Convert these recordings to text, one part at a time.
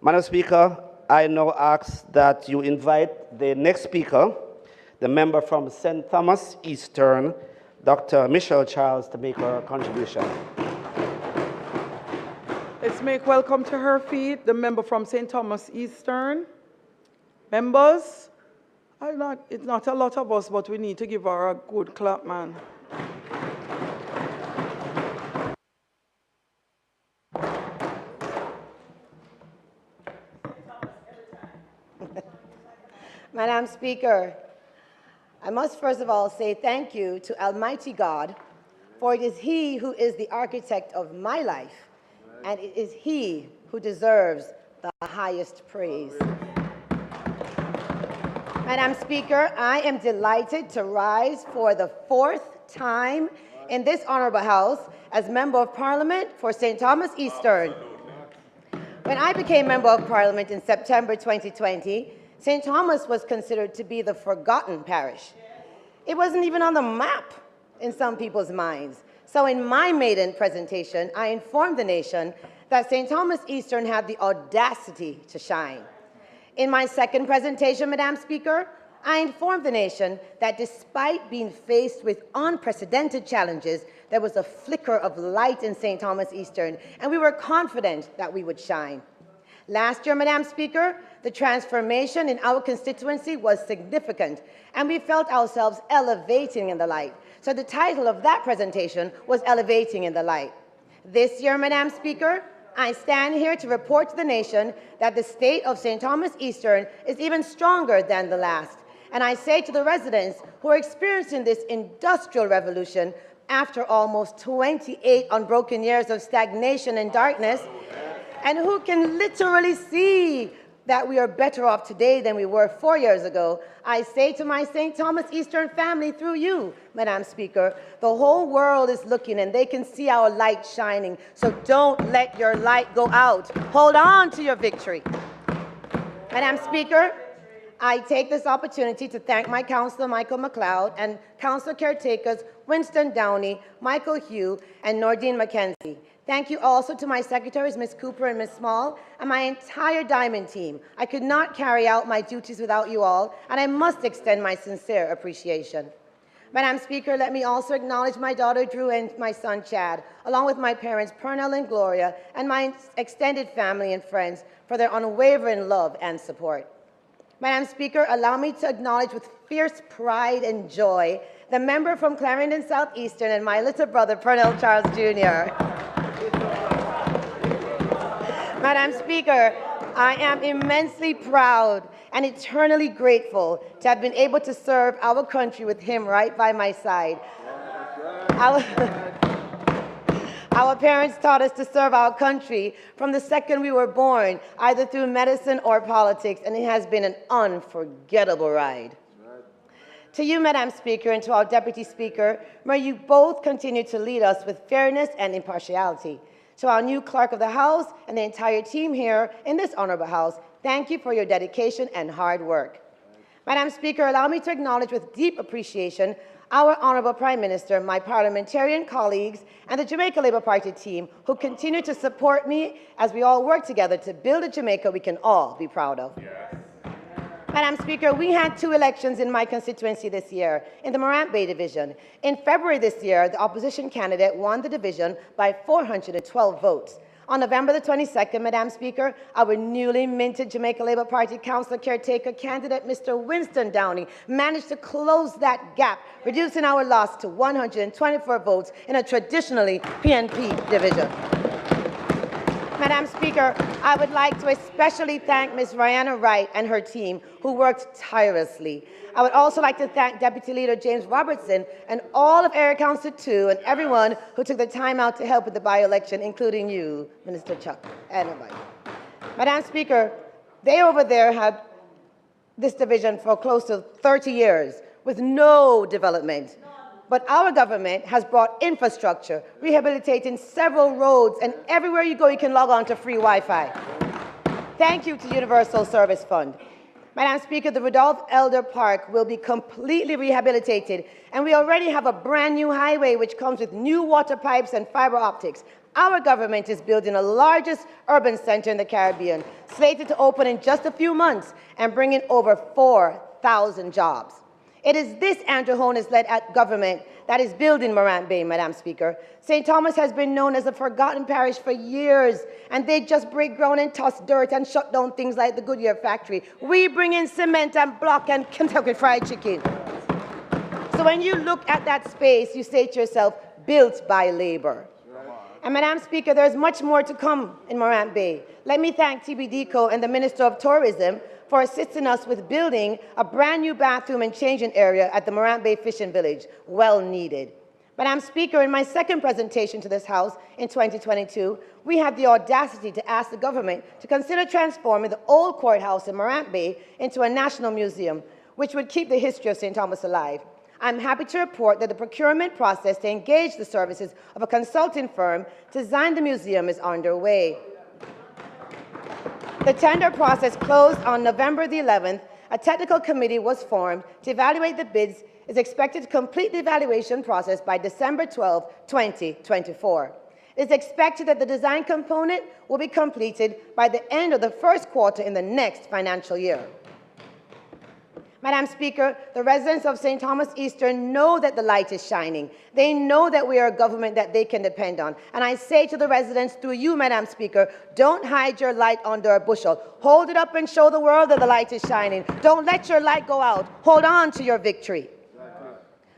Madam Speaker, I now ask that you invite the next speaker, the member from St. Thomas Eastern, Dr. Michelle Charles, to make her contribution. Let's make welcome to her feet the member from St. Thomas Eastern. Members, it's not a lot of us, but we need to give her a good clap, man. Madam Speaker, I must first of all say thank you to Almighty God, for it is He who is the architect of my life, and it is He who deserves the highest praise. Madam Speaker, I am delighted to rise for the 4th time in this honorable House as Member of Parliament for St. Thomas Eastern. When I became Member of Parliament in September 2020, St. Thomas was considered to be the forgotten parish. It wasn't even on the map in some people's minds. So in my maiden presentation, I informed the nation that St. Thomas Eastern had the audacity to shine. In my second presentation, Madam Speaker, I informed the nation that despite being faced with unprecedented challenges, there was a flicker of light in St. Thomas Eastern, and we were confident that we would shine. Last year, Madam Speaker, the transformation in our constituency was significant, and we felt ourselves elevating in the light. So the title of that presentation was Elevating in the Light. This year, Madam Speaker, I stand here to report to the nation that the state of St. Thomas Eastern is even stronger than the last. And I say to the residents who are experiencing this industrial revolution after almost 28 unbroken years of stagnation and darkness, and who can literally see that we are better off today than we were 4 years ago, I say to my St. Thomas Eastern family through you, Madam Speaker, the whole world is looking and they can see our light shining. So don't let your light go out. Hold on to your victory. Madam Speaker, I take this opportunity to thank my Councillor Michael McLeod and Councillor caretakers Winston Downey, Michael Hugh, and Nordine McKenzie. Thank you also to my secretaries, Ms. Cooper and Ms. Small, and my entire Diamond team. I could not carry out my duties without you all, and I must extend my sincere appreciation. Madam Speaker, let me also acknowledge my daughter Drew and my son Chad, along with my parents Pernell and Gloria, and my extended family and friends for their unwavering love and support. Madam Speaker, allow me to acknowledge with fierce pride and joy the member from Clarendon Southeastern and my little brother Pernell Charles Jr. Madam Speaker, I am immensely proud and eternally grateful to have been able to serve our country with him right by my side. Our parents taught us to serve our country from the second we were born, either through medicine or politics, and it has been an unforgettable ride. To you, Madam Speaker, and to our Deputy Speaker, may you both continue to lead us with fairness and impartiality. To our new Clerk of the House and the entire team here in this honorable House, thank you for your dedication and hard work. Madam Speaker, allow me to acknowledge with deep appreciation our Honorable Prime Minister, my parliamentarian colleagues, and the Jamaica Labour Party team who continue to support me as we all work together to build a Jamaica we can all be proud of. Yes. Madam Speaker, we had 2 elections in my constituency this year in the Morant Bay division. In February this year, the opposition candidate won the division by 412 votes. On November the 22nd, Madam Speaker, our newly minted Jamaica Labour Party Council caretaker candidate, Mr. Winston Downey, managed to close that gap, reducing our loss to 124 votes in a traditionally PNP division. Madam Speaker, I would like to especially thank Ms. Rihanna Wright and her team, who worked tirelessly. I would also like to thank Deputy Leader James Robertson and all of Area Council 2 and everyone who took the time out to help with the by-election, including you, Minister Chuck, and everybody. Madam Speaker, they over there had this division for close to 30 years with no development. But our government has brought infrastructure, rehabilitating several roads, and everywhere you go, you can log on to free Wi-Fi. Thank you to Universal Service Fund. Madam Speaker, the Rudolph Elder Park will be completely rehabilitated, and we already have a brand new highway which comes with new water pipes and fiber optics. Our government is building the largest urban center in the Caribbean, slated to open in just a few months and bring in over 4,000 jobs. It is this Andrew Holness-led government that is building Morant Bay, Madam Speaker. St. Thomas has been known as a forgotten parish for years, and they just break ground and toss dirt and shut down things like the Goodyear factory. We bring in cement and block and Kentucky Fried Chicken. So when you look at that space, you say to yourself, built by labor. And Madam Speaker, there's much more to come in Morant Bay. Let me thank TBDCO and the Minister of Tourism for assisting us with building a brand new bathroom and changing area at the Morant Bay Fishing Village, well needed. Madam Speaker, in my second presentation to this House in 2022, we had the audacity to ask the government to consider transforming the old courthouse in Morant Bay into a national museum, which would keep the history of St. Thomas alive. I'm happy to report that the procurement process to engage the services of a consulting firm to design the museum is underway. The tender process closed on November the 11th. A technical committee was formed to evaluate the bids. Is expected to complete the evaluation process by December 12, 2024. It is expected that the design component will be completed by the end of the first quarter in the next financial year. Madam Speaker, the residents of St. Thomas Eastern know that the light is shining. They know that we are a government that they can depend on. And I say to the residents through you, Madam Speaker, don't hide your light under a bushel. Hold it up and show the world that the light is shining. Don't let your light go out. Hold on to your victory.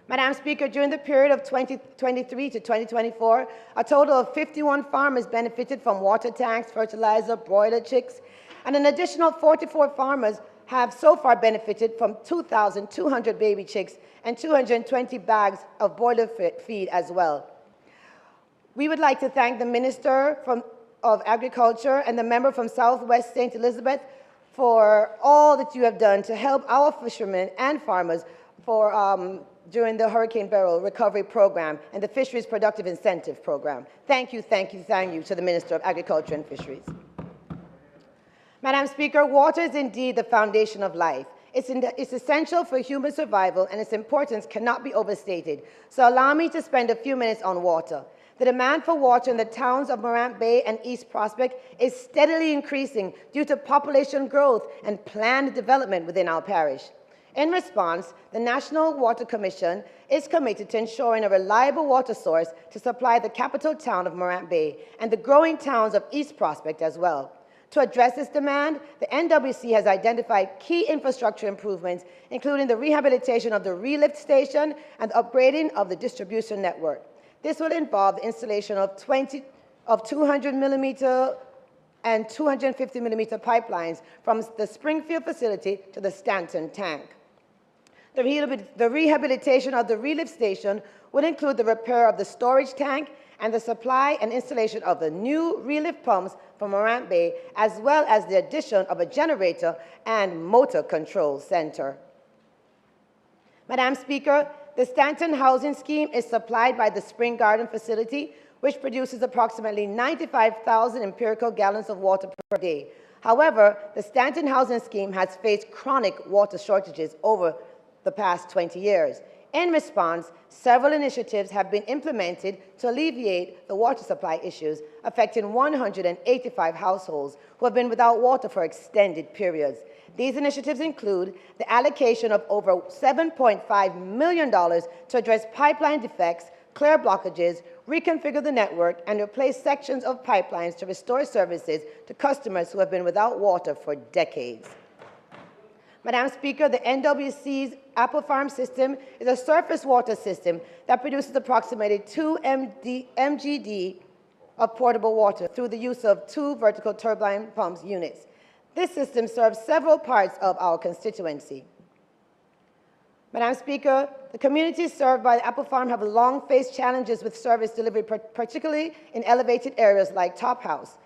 Madam Speaker, during the period of 2023 to 2024, a total of 51 farmers benefited from water tanks, fertilizer, broiler chicks, and an additional 44 farmers have so far benefited from 2,200 baby chicks and 220 bags of broiler feed as well. We would like to thank the Minister of Agriculture and the member from Southwest St. Elizabeth for all that you have done to help our fishermen and farmers during the Hurricane Beryl Recovery Program and the Fisheries Productive Incentive Program. Thank you, thank you, thank you to the Minister of Agriculture and Fisheries. Madam Speaker, water is indeed the foundation of life. It's essential for human survival, and its importance cannot be overstated. So allow me to spend a few minutes on water. The demand for water in the towns of Morant Bay and East Prospect is steadily increasing due to population growth and planned development within our parish. In response, the National Water Commission is committed to ensuring a reliable water source to supply the capital town of Morant Bay and the growing towns of East Prospect as well. To address this demand, the NWC has identified key infrastructure improvements, including the rehabilitation of the relift station and the upgrading of the distribution network. This will involve the installation of 200 millimeter and 250 millimeter pipelines from the Springfield facility to the Stanton tank. The rehabilitation of the relift station would include the repair of the storage tank and the supply and installation of the new relift pumps for Morant Bay, as well as the addition of a generator and motor control center. Madam Speaker, the Stanton Housing Scheme is supplied by the Spring Garden facility, which produces approximately 95,000 empirical gallons of water per day. However, the Stanton Housing Scheme has faced chronic water shortages over the past 20 years. In response, several initiatives have been implemented to alleviate the water supply issues affecting 185 households who have been without water for extended periods. These initiatives include the allocation of over $7.5 million to address pipeline defects, clear blockages, reconfigure the network, and replace sections of pipelines to restore services to customers who have been without water for decades. Madam Speaker, the NWC's Apple Farm system is a surface water system that produces approximately 2 mgd of portable water through the use of 2 vertical turbine pumps units. This system serves several parts of our constituency. Madam Speaker, the communities served by the Apple Farm have long faced challenges with service delivery, particularly in elevated areas like Top House.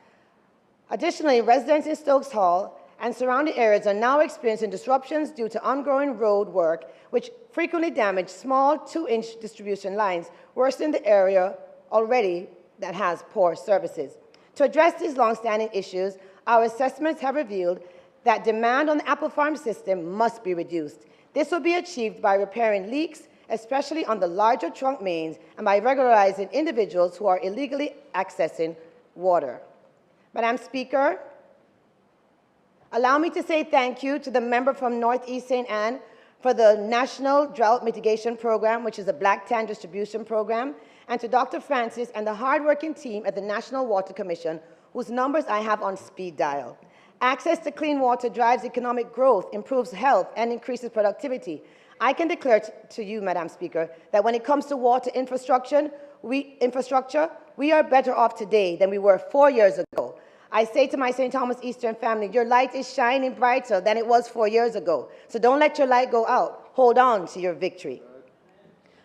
Additionally, residents in Stokes Hall and surrounding areas are now experiencing disruptions due to ongoing road work, which frequently damage small 2-inch distribution lines, worsening the area already that has poor services. To address these long-standing issues, our assessments have revealed that demand on the Apple Farm system must be reduced. This will be achieved by repairing leaks, especially on the larger trunk mains, and by regularizing individuals who are illegally accessing water. Madam Speaker, Allow me to say thank you to the member from Northeast St. Anne for the National Drought Mitigation Program, which is a black tan distribution program, and to Dr. Francis and the hardworking team at the National Water Commission, whose numbers I have on speed dial. Access to clean water drives economic growth, improves health, and increases productivity. I can declare to you, Madam Speaker, that when it comes to water infrastructure, we are better off today than we were 4 years ago. I say to my St. Thomas Eastern family, your light is shining brighter than it was 4 years ago. So don't let your light go out. Hold on to your victory.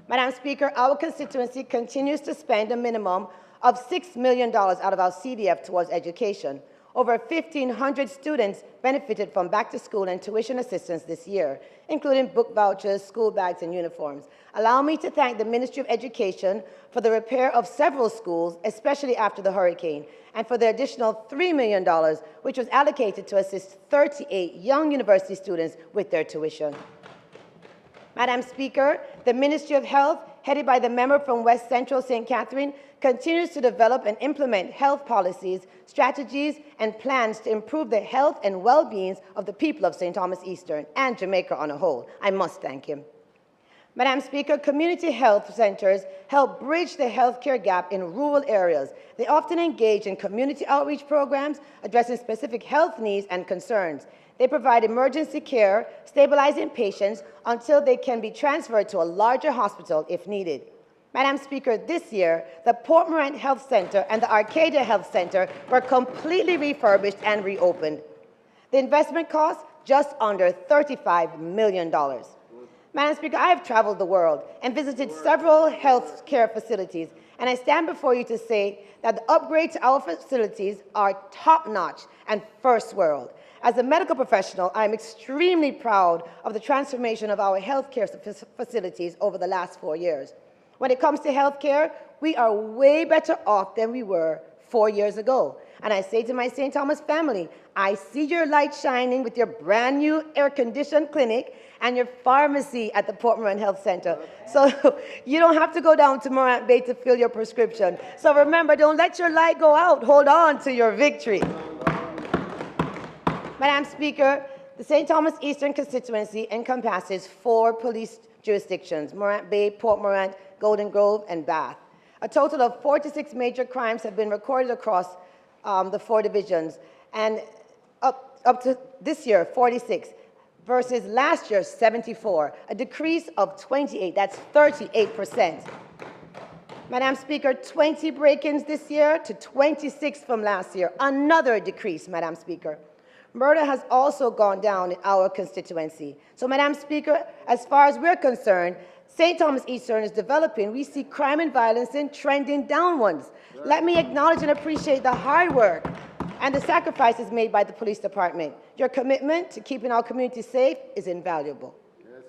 Madam Speaker, our constituency continues to spend a minimum of $6 million out of our CDF towards education. Over 1,500 students benefited from back-to-school and tuition assistance this year, including book vouchers, school bags, and uniforms. Allow me to thank the Ministry of Education for the repair of several schools, especially after the hurricane, and for the additional $3 million, which was allocated to assist 38 young university students with their tuition. Madam Speaker, the Ministry of Health, headed by the member from West Central St. Catherine, continues to develop and implement health policies, strategies, and plans to improve the health and well-being of the people of St. Thomas Eastern and Jamaica on a whole. I must thank him. Madam Speaker, community health centers help bridge the healthcare gap in rural areas. They often engage in community outreach programs addressing specific health needs and concerns. They provide emergency care, stabilizing patients until they can be transferred to a larger hospital if needed. Madam Speaker, this year, the Port Morant Health Center and the Arcadia Health Center were completely refurbished and reopened. The investment cost just under $35 million. Madam Speaker, I have traveled the world and visited several health care facilities, and I stand before you to say that the upgrades to our facilities are top-notch and first world. As a medical professional, I am extremely proud of the transformation of our healthcare facilities over the last 4 years. When it comes to healthcare, we are way better off than we were 4 years ago. And I say to my St. Thomas family, I see your light shining with your brand new air-conditioned clinic and your pharmacy at the Port Morant Health Center. So you don't have to go down to Morant Bay to fill your prescription. So remember, don't let your light go out. Hold on to your victory. Madam Speaker, the St. Thomas Eastern constituency encompasses 4 police jurisdictions: Morant Bay, Port Morant, Golden Grove, and Bath. A total of 46 major crimes have been recorded across the 4 divisions, and up to this year, 46, versus last year, 74, a decrease of 28, that's 38%. Madam Speaker, 20 break-ins this year to 26 from last year, another decrease, Madam Speaker. Murder has also gone down in our constituency. So, Madam Speaker, as far as we're concerned, St. Thomas Eastern is developing. We see crime and violence trending downwards. Let me acknowledge and appreciate the hard work and the sacrifices made by the police department. Your commitment to keeping our community safe is invaluable. Yes.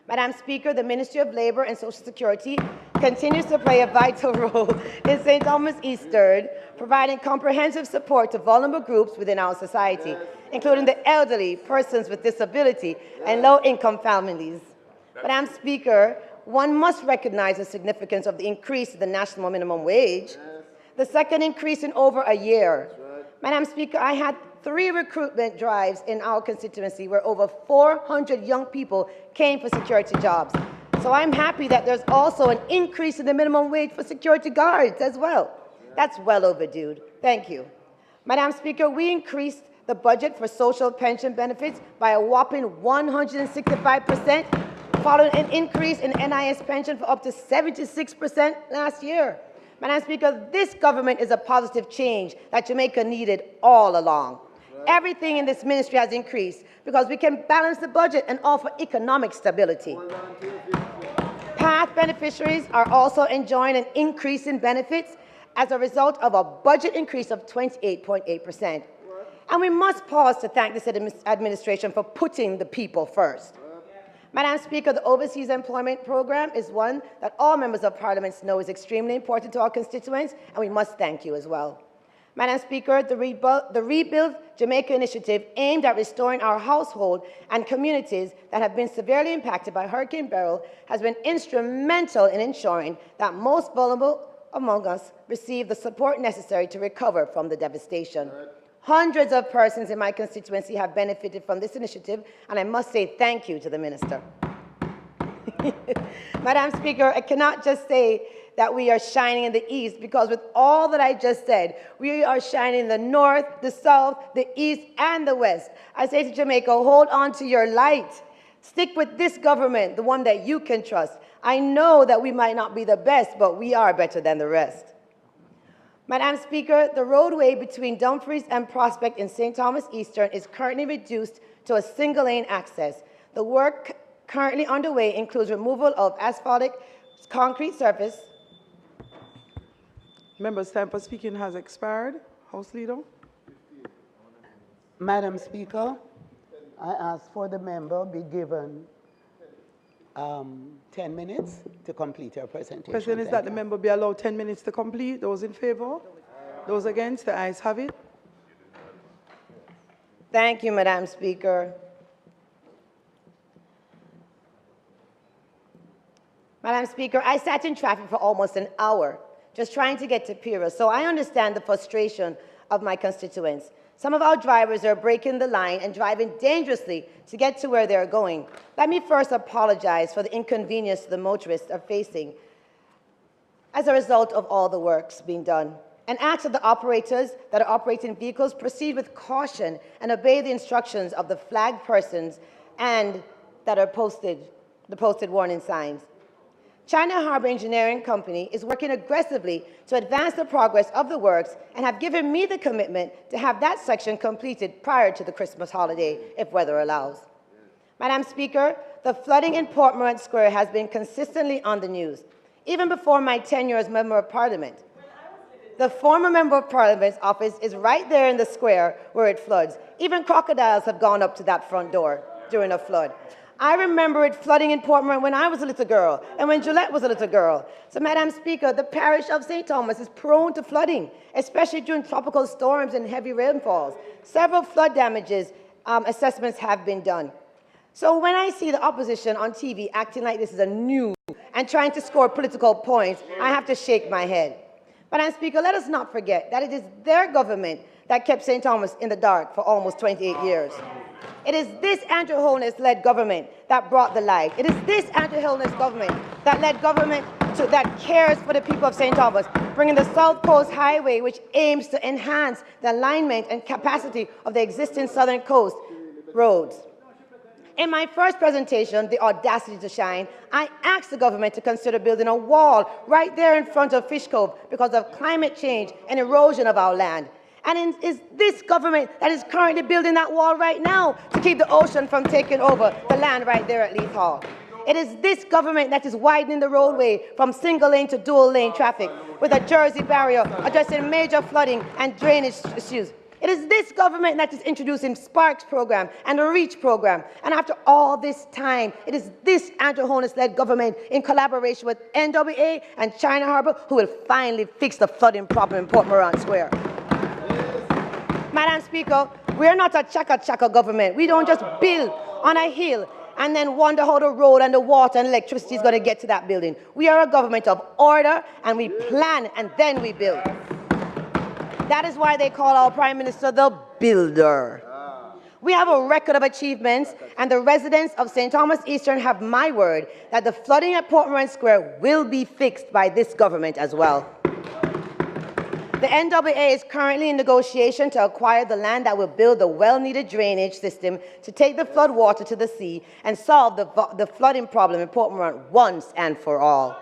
Madam Speaker, the Ministry of Labor and Social Security continues to play a vital role in St. Thomas Eastern, providing comprehensive support to vulnerable groups within our society, including the elderly, persons with disability, and low-income families. Madam Speaker, one must recognize the significance of the increase in the national minimum wage, the second increase in over a year. Madam Speaker, I had 3 recruitment drives in our constituency where over 400 young people came for security jobs. So I'm happy that there's also an increase in the minimum wage for security guards as well. That's well overdue. Thank you. Madam Speaker, we increased the budget for social pension benefits by a whopping 165%, following an increase in NIS pension for up to 76% last year. Madam Speaker, this government is a positive change that Jamaica needed all along. Everything in this ministry has increased because we can balance the budget and offer economic stability. PATH beneficiaries are also enjoying an increase in benefits as a result of a budget increase of 28.8%. And we must pause to thank this administration for putting the people first. Madam Speaker, the Overseas Employment Program is one that all members of Parliament know is extremely important to our constituents, and we must thank you as well. Madam Speaker, the Rebuild Jamaica initiative aimed at restoring our household and communities that have been severely impacted by Hurricane Beryl has been instrumental in ensuring that most vulnerable among us receive the support necessary to recover from the devastation. Hundreds of persons in my constituency have benefited from this initiative, and I must say thank you to the minister. Madam Speaker, I cannot just say that we are shining in the east, because with all that I just said, we are shining in the north, the south, the east, and the west. I say to Jamaica, hold on to your light. Stick with this government, the one that you can trust. I know that we might not be the best, but we are better than the rest. Madam Speaker, the roadway between Dumfries and Prospect in St. Thomas Eastern is currently reduced to a single-lane access. The work currently underway includes removal of asphaltic concrete surface. Member's time for speaking has expired. House Leader. Madam Speaker, I ask for the member be given 10 minutes to complete her presentation. Question is that the member be allowed 10 minutes to complete. Those in favor? Those against? The ayes have it. Thank you, Madam Speaker. Madam Speaker, I sat in traffic for almost an hour just trying to get to Pira, so I understand the frustration of my constituents. Some of our drivers are breaking the line and driving dangerously to get to where they're going. Let me first apologize for the inconvenience the motorists are facing as a result of all the works being done, and ask that the operators that are operating vehicles proceed with caution and obey the instructions of the flagged persons and that are the posted warning signs. China Harbor Engineering Company is working aggressively to advance the progress of the works and have given me the commitment to have that section completed prior to the Christmas holiday, if weather allows. Madam Speaker, the flooding in Port Morant Square has been consistently on the news, even before my tenure as Member of Parliament. The former Member of Parliament's office is right there in the square where it floods. Even crocodiles have gone up to that front door during a flood. I remember it flooding in Port Morant when I was a little girl and when Gillette was a little girl. So, Madam Speaker, the parish of St. Thomas is prone to flooding, especially during tropical storms and heavy rainfalls. Several flood damages assessments have been done. So when I see the opposition on TV acting like this is a new and trying to score political points, I have to shake my head. Madam Speaker, let us not forget that it is their government that kept St. Thomas in the dark for almost 28 years. It is this Andrew Holness-led government that brought the light. It is this Andrew Holness government that led government that cares for the people of St. Thomas, bringing the South Coast Highway, which aims to enhance the alignment and capacity of the existing Southern Coast roads. In my first presentation, The Audacity to Shine, I asked the government to consider building a wall right there in front of Fish Cove because of climate change and erosion of our land. And it is this government that is currently building that wall right now to keep the ocean from taking over the land right there at Leith Hall. It is this government that is widening the roadway from single-lane to dual-lane traffic with a Jersey barrier addressing major flooding and drainage issues. It is this government that is introducing Sparks program and the REACH program. And after all this time, it is this Andrew Holness-led government in collaboration with NWA and China Harbor who will finally fix the flooding problem in Port Morant Square. Madam Speaker, we're not a chaka-chaka government. We don't just build on a hill and then wonder how the road and the water and electricity is going to get to that building. We are a government of order, and we plan and then we build. That is why they call our Prime Minister the builder. We have a record of achievements, and the residents of St. Thomas Eastern have my word that the flooding at Port Morant Square will be fixed by this government as well. The NWA is currently in negotiation to acquire the land that will build the well-needed drainage system to take the flood water to the sea and solve the flooding problem in Port Morant once and for all.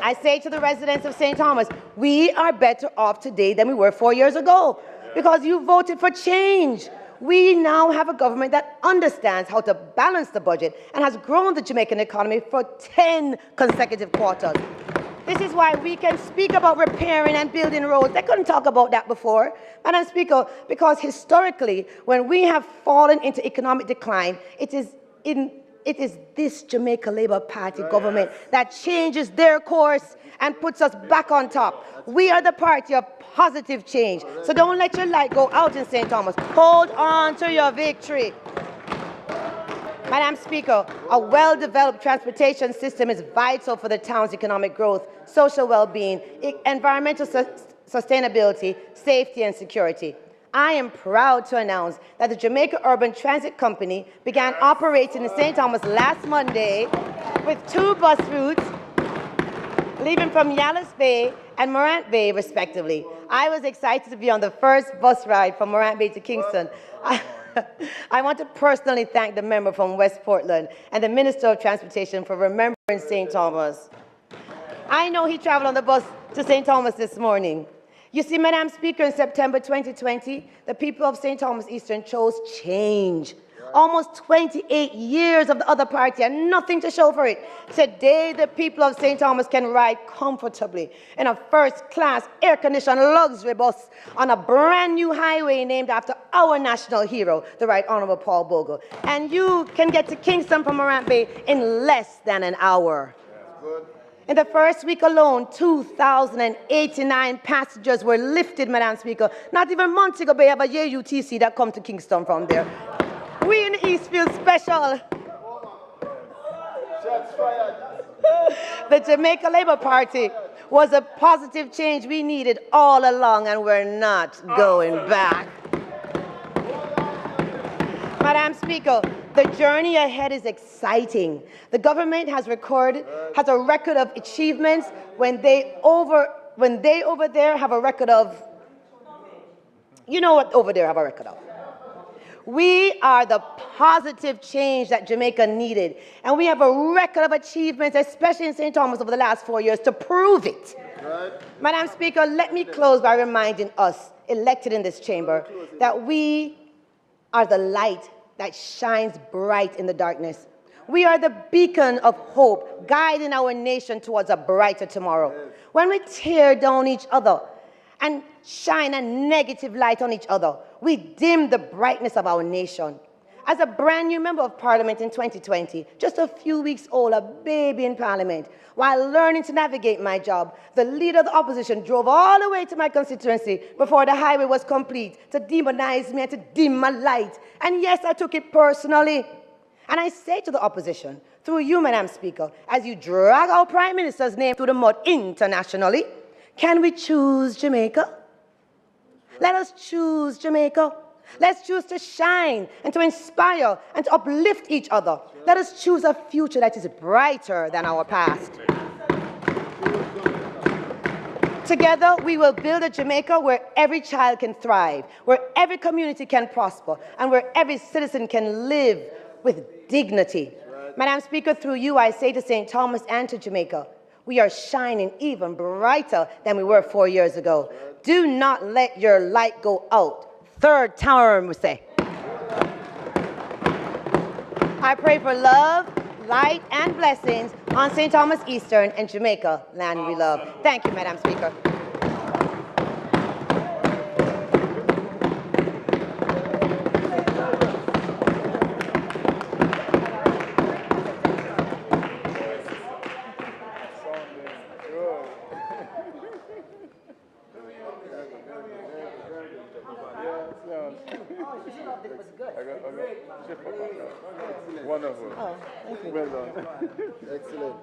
I say to the residents of St. Thomas, we are better off today than we were 4 years ago because you voted for change. We now have a government that understands how to balance the budget and has grown the Jamaican economy for 10 consecutive quarters. This is why we can speak about repairing and building roads. They couldn't talk about that before. Madam Speaker, because historically, when we have fallen into economic decline, it is this Jamaica Labour Party government that changes their course and puts us back on top. We are the party of positive change. So don't let your light go out in St. Thomas. Hold on to your victory. Madam Speaker, a well-developed transportation system is vital for the town's economic growth, social well-being, environmental sustainability, safety and security. I am proud to announce that the Jamaica Urban Transit Company began operating in St. Thomas last Monday with 2 bus routes leaving from Yallis Bay and Morant Bay, respectively. I was excited to be on the first bus ride from Morant Bay to Kingston. I want to personally thank the member from West Portland and the Minister of Transportation for remembering St. Thomas. I know he traveled on the bus to St. Thomas this morning. You see, Madam Speaker, in September 2020, the people of St. Thomas Eastern chose change. Almost 28 years of the other party and nothing to show for it. Today, the people of St. Thomas can ride comfortably in a first-class, air-conditioned luxury bus on a brand new highway named after our national hero, the Right Honorable Paul Bogle. And you can get to Kingston from Morant Bay in less than an hour. In the first week alone, 2,089 passengers were lifted, Madam Speaker. Not even Montego Bay have a JUTC that come to Kingston from there. We in the East feel special. The Jamaica Labour Party was a positive change we needed all along, and we're not going back. Madam Speaker, the journey ahead is exciting. The government has a record of achievements when they over there have a record of, you know what over there have a record of. We are the positive change that Jamaica needed, and we have a record of achievements, especially in St. Thomas over the last 4 years, to prove it. Right. Madam Speaker, let me close by reminding us, elected in this chamber, that we are the light that shines bright in the darkness. We are the beacon of hope, guiding our nation towards a brighter tomorrow. Yes. When we tear down each other and shine a negative light on each other, we dim the brightness of our nation. As a brand new member of Parliament in 2020, just a few weeks old, a baby in Parliament, while learning to navigate my job, the leader of the opposition drove all the way to my constituency before the highway was complete to demonize me and to dim my light. And yes, I took it personally. And I say to the opposition, through you, Madam Speaker, as you drag our Prime Minister's name through the mud internationally, can we choose Jamaica? Let us choose Jamaica. Let's choose to shine and to inspire and to uplift each other. Let us choose a future that is brighter than our past. Together, we will build a Jamaica where every child can thrive, where every community can prosper, and where every citizen can live with dignity. Madam Speaker, through you, I say to St. Thomas and to Jamaica, we are shining even brighter than we were 4 years ago. Do not let your light go out. Third term, we say. I pray for love, light, and blessings on St. Thomas Eastern and Jamaica, land we love. Thank you, Madam Speaker. Wonderful. Oh, thank you. Well done. Excellent.